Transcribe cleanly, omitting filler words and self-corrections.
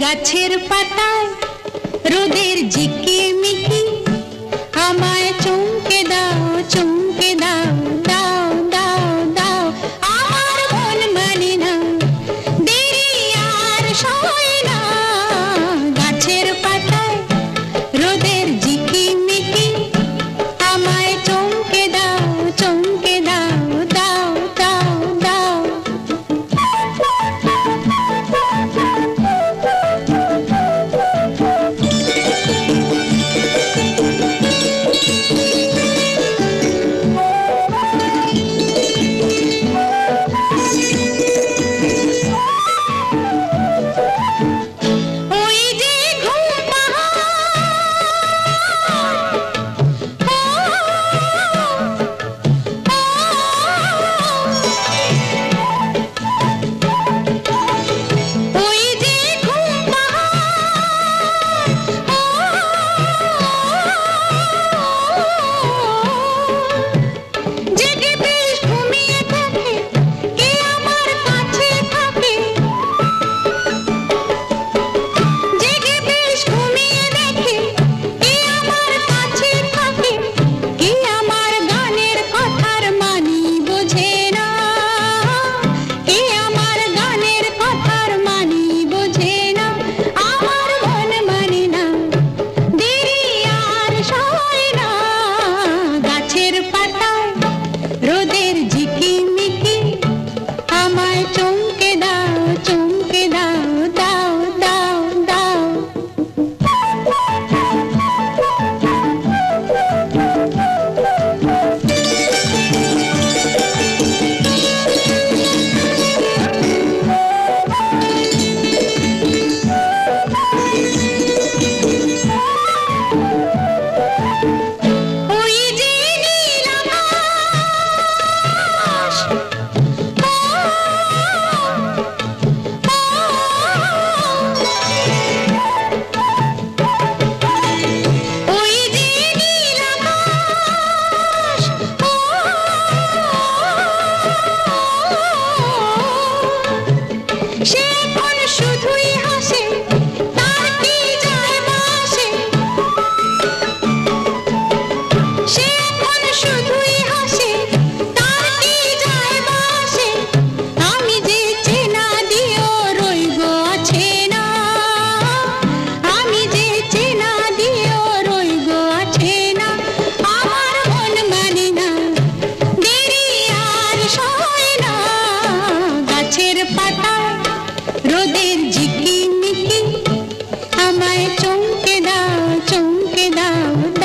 গাছের পাতায় রোদের ঝিকিমিকি আমায় চমকে দাও চমকে দাও দাও দাও দাও আমার মন মানে না দেরি আর সয় না গাছের পাতায় রোদের ঝিকিমিকি আমায় চমকে দাও চমকে দাও দাও দাও দাও রোদের ঝিকিমিকি আমায় চমকে দাও